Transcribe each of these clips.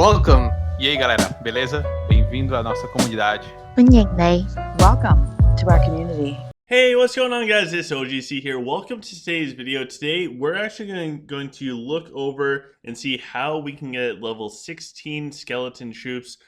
Welcome! E aí, galera, beleza? Bem-vindo à nossa comunidade. Welcome to our community. Hey, what's going on, guys? It's OGC here. Welcome to today's video. Today, we're actually going to look over and see how we can get level 16 skeleton troops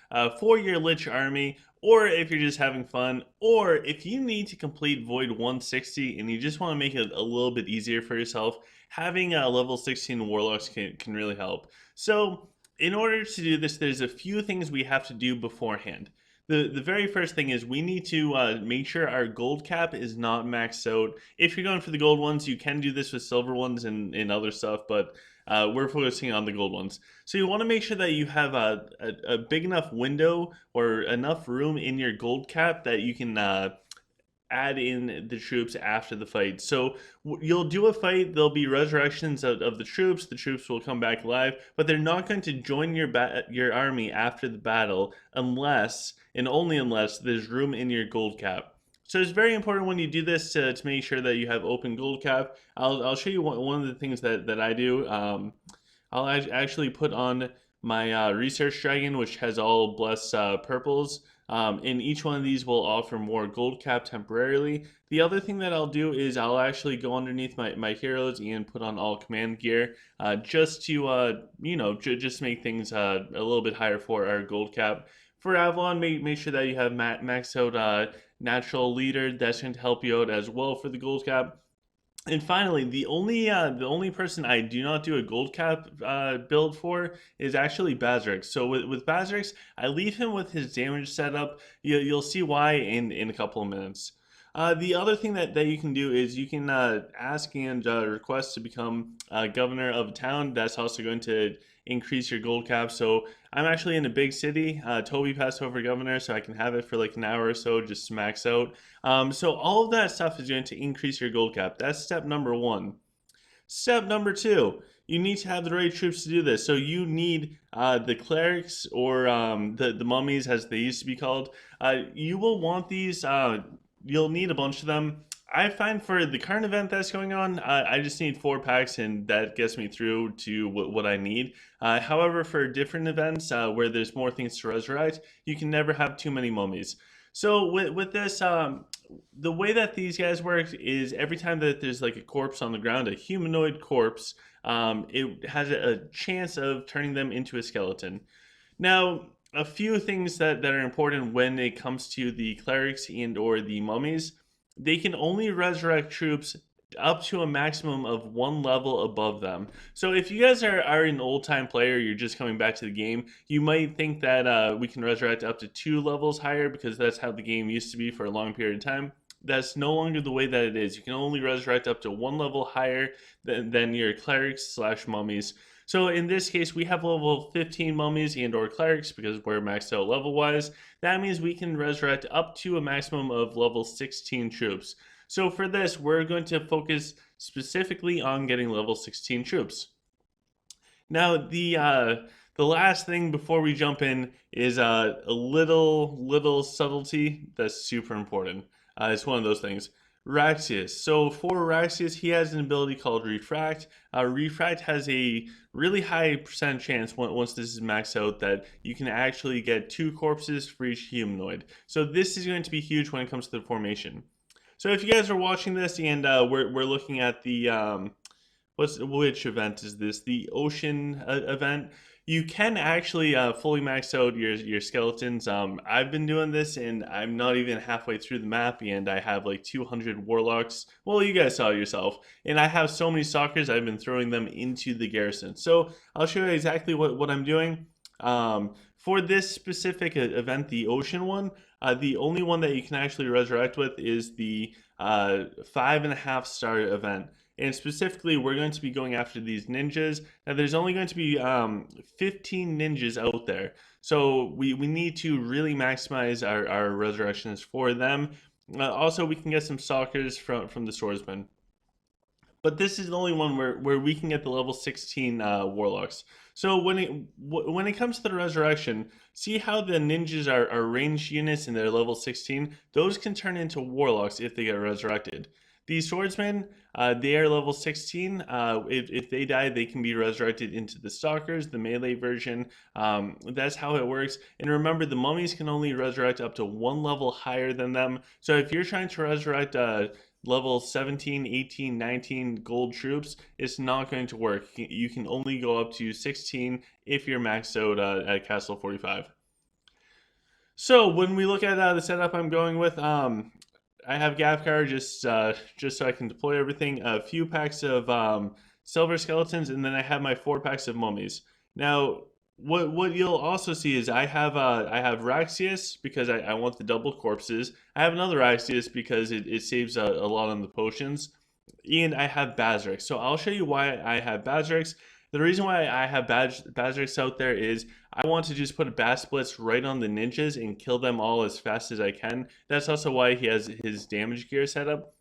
for your Lich army, or if you're just having fun, or if you need to complete Void 160 and you just want to make it a little bit easier for yourself, having level 16 warlocks can really help. So, in order to do this, there's a few things we have to do beforehand. The very first thing is we need to make sure our gold cap is not maxed out. If you're going for the gold ones, you can do this with silver ones and other stuff, but we're focusing on the gold ones. So you want to make sure that you have a big enough window or enough room in your gold cap that you can add in the troops after the fight. So you'll do a fight, there'll be resurrections of the troops will come back alive, but they're not going to join your army after the battle unless, and only unless, there's room in your gold cap. So it's very important when you do this to make sure that you have open gold cap. I'll show you one of the things that I do. I'll actually put on my research dragon, which has all blessed purples. And each one of these will offer more gold cap temporarily. The other thing that I'll do is I'll actually go underneath my heroes and put on all command gear just to, just make things a little bit higher for our gold cap. For Avalon, make sure that you have maxed out natural leader. That's going to help you out as well for the gold cap. And finally, the only person I do not do a gold cap build for is actually Bazrix. So with Bazrix, I leave him with his damage setup. You'll see why in a couple of minutes. The other thing that you can do is you can ask and request to become governor of a town. That's also going to increase your gold cap. So I'm actually in a big city. Toby passed over governor, so I can have it for like an hour or so just to max out. So all of that stuff is going to increase your gold cap. That's step number one. Step number two, you need to have the right troops to do this. So you need the clerics or the mummies, as they used to be called. You will want these. You'll need a bunch of them. I find for the current event that's going on, I just need 4 packs and that gets me through to what I need. However, for different events where there's more things to resurrect, you can never have too many mummies. So with this, the way that these guys work is every time that there's like a corpse on the ground, a humanoid corpse, it has a chance of turning them into a skeleton. Now, a few things that are important when it comes to the clerics and or the mummies. They can only resurrect troops up to a maximum of 1 level above them. So if you guys are an old time player, you're just coming back to the game, you might think that we can resurrect up to 2 levels higher because that's how the game used to be for a long period of time. That's no longer the way that it is. You can only resurrect up to 1 level higher than your clerics / mummies. So in this case, we have level 15 mummies and or clerics because we're maxed out level wise. That means we can resurrect up to a maximum of level 16 troops. So for this, we're going to focus specifically on getting level 16 troops. Now, the last thing before we jump in is a little subtlety that's super important. It's one of those things. Raxius. So for Raxius, he has an ability called Refract. Refract has a really high percent chance once this is maxed out that you can actually get 2 corpses for each humanoid. So this is going to be huge when it comes to the formation. So if you guys are watching this and we're looking at the which event is this? The ocean event. You can actually fully max out your skeletons. I've been doing this and I'm not even halfway through the map and I have like 200 warlocks. Well, you guys saw it yourself. And I have so many stalkers, I've been throwing them into the garrison. So I'll show you exactly what I'm doing. For this specific event, the ocean one, the only one that you can actually resurrect with is the 5.5 star event. And specifically, we're going to be going after these ninjas. Now, there's only going to be 15 ninjas out there. So we need to really maximize our resurrections for them. Also, we can get some stalkers from the swordsman. But this is the only one where we can get the level 16 warlocks. So when it comes to the resurrection, see how the ninjas are ranged units and they're level 16? Those can turn into warlocks if they get resurrected. These swordsmen, they are level 16. If they die, they can be resurrected into the stalkers, the melee version. That's how it works. And remember, the mummies can only resurrect up to one level higher than them. So if you're trying to resurrect level 17, 18, 19 gold troops, it's not going to work. You can only go up to 16 if you're maxed out at Castle 45. So when we look at the setup I'm going with, I have Gavkar just so I can deploy everything. A few packs of silver skeletons, and then I have my 4 packs of mummies. Now, what you'll also see is I have Raxius because I want the double corpses. I have another Raxius because it saves a lot on the potions. And I have Bazarix. So I'll show you why I have Bazarix. The reason why I have Bazarix out there is I want to just put a Baz Splits right on the ninjas and kill them all as fast as I can. That's also why he has his damage gear set up.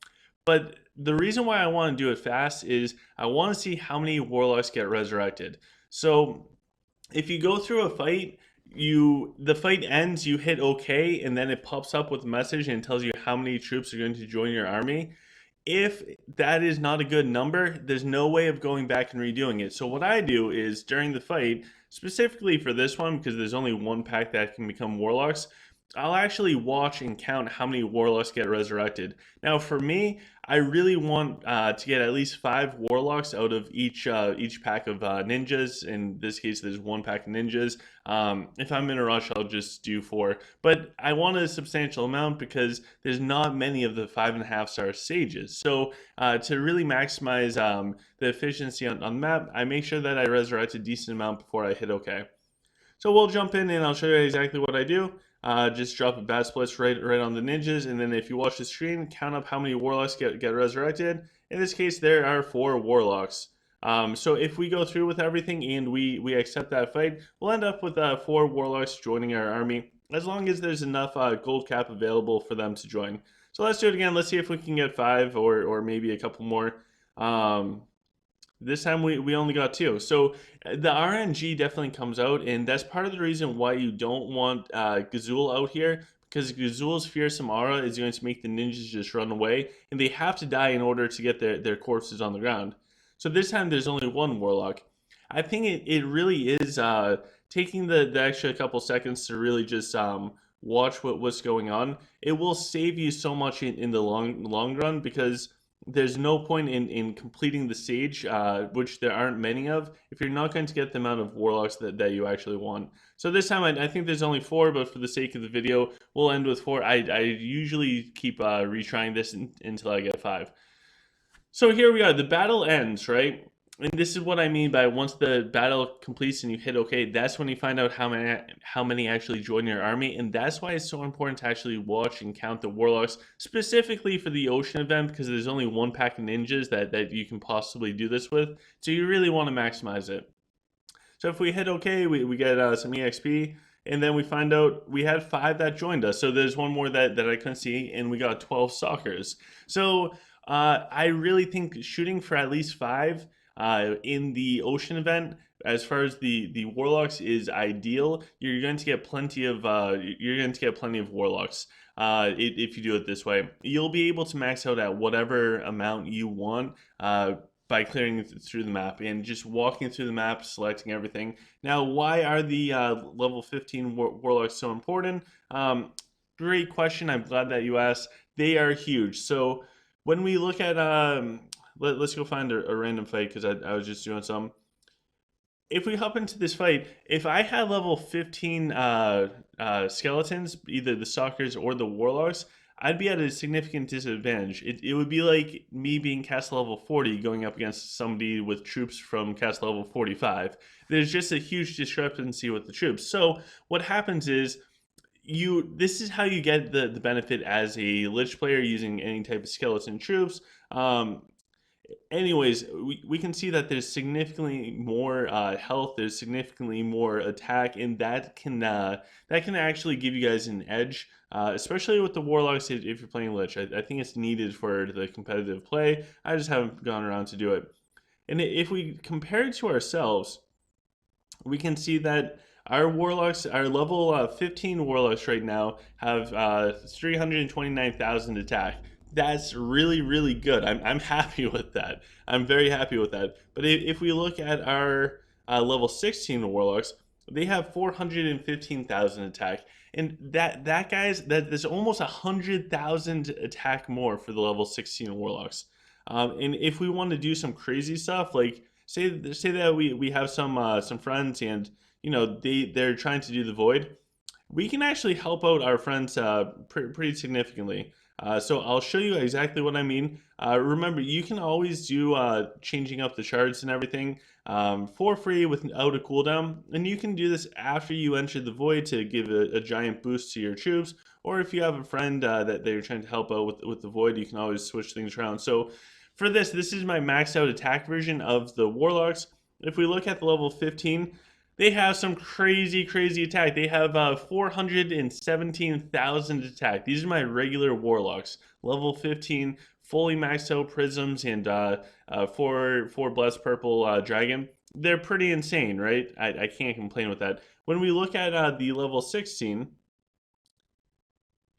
But the reason why I want to do it fast is I want to see how many warlocks get resurrected. So if you go through a fight, the fight ends, you hit OK, and then it pops up with a message and tells you how many troops are going to join your army. If that is not a good number, there's no way of going back and redoing it. So what I do is during the fight, specifically for this one, because there's only 1 pack that can become warlocks, I'll actually watch and count how many warlocks get resurrected. Now for me, I really want to get at least 5 warlocks out of each pack of ninjas. In this case, there's 1 pack of ninjas. If I'm in a rush, I'll just do 4. But I want a substantial amount because there's not many of the 5.5-star sages. So to really maximize the efficiency on the map, I make sure that I resurrect a decent amount before I hit OK. So we'll jump in and I'll show you exactly what I do. Just drop a Baz Splits right on the ninjas, and then if you watch the screen, count up how many warlocks get resurrected. In this case, there are 4 warlocks. So if we go through with everything and we accept that fight, we'll end up with 4 warlocks joining our army, as long as there's enough gold cap available for them to join. So let's do it again. Let's see if we can get 5 or maybe a couple more. This time we only got 2. So the RNG definitely comes out, and that's part of the reason why you don't want Gazul out here, because Gazul's fearsome aura is going to make the ninjas just run away, and they have to die in order to get their corpses on the ground. So this time there's only 1 warlock. I think it really is taking the extra couple seconds to really just watch what's going on. It will save you so much in the long run, because there's no point in completing the stage, which there aren't many of, if you're not going to get the amount of warlocks that you actually want. So this time I think there's only 4, but for the sake of the video, we'll end with 4. I usually keep retrying this until I get 5. So here we are, the battle ends, right? And this is what I mean by once the battle completes and you hit OK, that's when you find out how many actually join your army, and that's why it's so important to actually watch and count the warlocks, specifically for the ocean event, because there's only 1 pack of ninjas that you can possibly do this with, so you really want to maximize it. So if we hit OK, we get some EXP, and then we find out we had 5 that joined us, so there's 1 more that I couldn't see, and we got 12 stalkers. So I really think shooting for at least 5 in the ocean event, as far as the warlocks, is ideal. You're going to get plenty of warlocks if you do it this way. You'll be able to max out at whatever amount you want by clearing through the map and just walking through the map, selecting everything. Now, why are the level 15 warlocks so important? Great question. I'm glad that you asked. They are huge. So when we look at let's go find a random fight, because I was just doing some. If we hop into this fight, if I had level 15 skeletons, either the stalkers or the warlocks, I'd be at a significant disadvantage. It would be like me being castle level 40 going up against somebody with troops from castle level 45. There's just a huge discrepancy with the troops. So what happens is, this is how you get the benefit as a Lich player using any type of skeleton troops. Anyways, we can see that there's significantly more health, there's significantly more attack, and that can actually give you guys an edge, especially with the warlocks if you're playing Lich. I think it's needed for the competitive play. I just haven't gone around to do it. And if we compare it to ourselves, we can see that our warlocks, our level 15 warlocks right now have 329,000 attack. That's really, really good. I'm happy with that. I'm very happy with that. But if we look at our level 16 warlocks, they have 415,000 attack, and that guys, that's almost 100,000 attack more for the level 16 warlocks. And if we want to do some crazy stuff, like say that we have some friends, and they're trying to do the void, we can actually help out our friends pretty significantly. So I'll show you exactly what I mean. Remember, you can always do changing up the shards and everything for free without a cooldown, and you can do this after you enter the void to give a giant boost to your troops. Or if you have a friend that they're trying to help out with the void, you can always switch things around. So for this is my maxed out attack version of the warlocks. If we look at the level 15, they have some crazy, crazy attack. They have 417,000 attack. These are my regular warlocks. Level 15, fully maxed out prisms, and four blessed purple dragon. They're pretty insane, right? I can't complain with that. When we look at the level 16,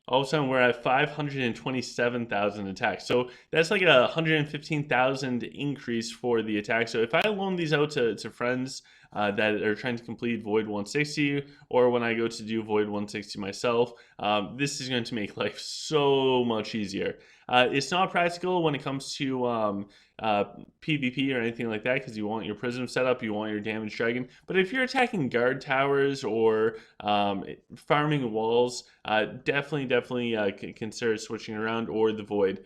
all of a sudden we're at 527,000 attacks. So that's like a 115,000 increase for the attack. So if I loan these out to friends that are trying to complete Void 160, or when I go to do Void 160 myself, this is going to make life so much easier. It's not practical when it comes to PvP or anything like that, because you want your prism set up, you want your damage dragon. But if you're attacking guard towers or farming walls, definitely consider switching around, or the void.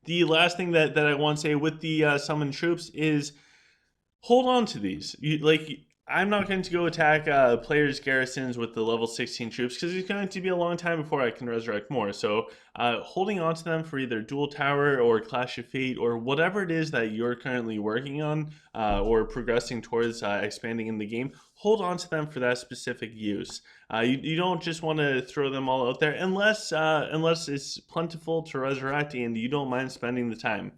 The last thing that I want to say with the summoned troops is hold on to these. I'm not going to go attack players' garrisons with the level 16 troops, because it's going to be a long time before I can resurrect more. So holding on to them for either Dual Tower or Clash of Fate or whatever it is that you're currently working on or progressing towards expanding in the game, hold on to them for that specific use. You don't just want to throw them all out there unless it's plentiful to resurrect and you don't mind spending the time.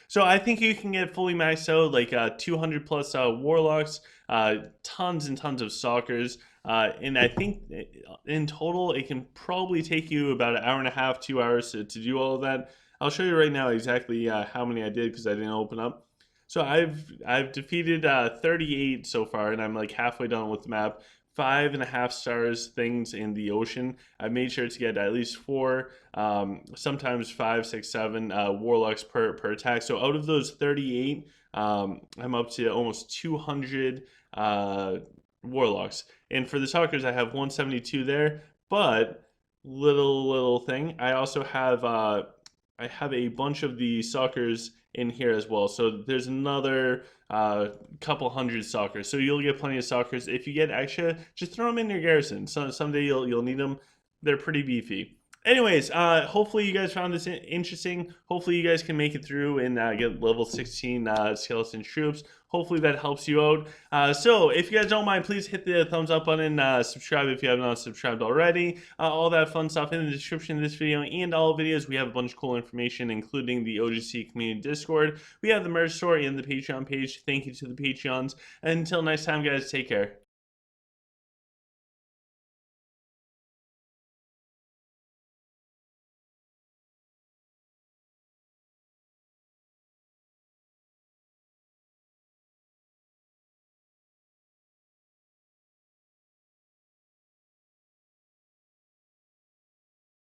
So I think you can get fully maxed out, like 200 plus warlocks, tons and tons of stalkers, and I think in total it can probably take you about an hour and a half, 2 hours to do all of that. I'll show you right now exactly how many I did, because I didn't open up. So I've defeated 38 so far, and I'm like halfway done with the map. 5.5 stars things in the ocean. I've made sure to get at least 4, sometimes 5, 6, 7 warlocks per attack. So out of those 38, I'm up to almost 200 warlocks. And for the talkers, I have 172 there. But little thing, I also have I have a bunch of the stalkers in here as well. So there's another couple hundred stalkers. So you'll get plenty of stalkers. If you get extra, just throw them in your garrison. So someday you'll need them. They're pretty beefy. Anyways, hopefully you guys found this interesting. Hopefully you guys can make it through and get level 16 skeleton troops. Hopefully that helps you out. So if you guys don't mind, please hit the thumbs up button, subscribe if you have not subscribed already. All that fun stuff in the description of this video and all videos. We have a bunch of cool information, including the OGC community Discord. We have the merch store and the Patreon page. Thank you to the Patreons. And until next time, guys, take care.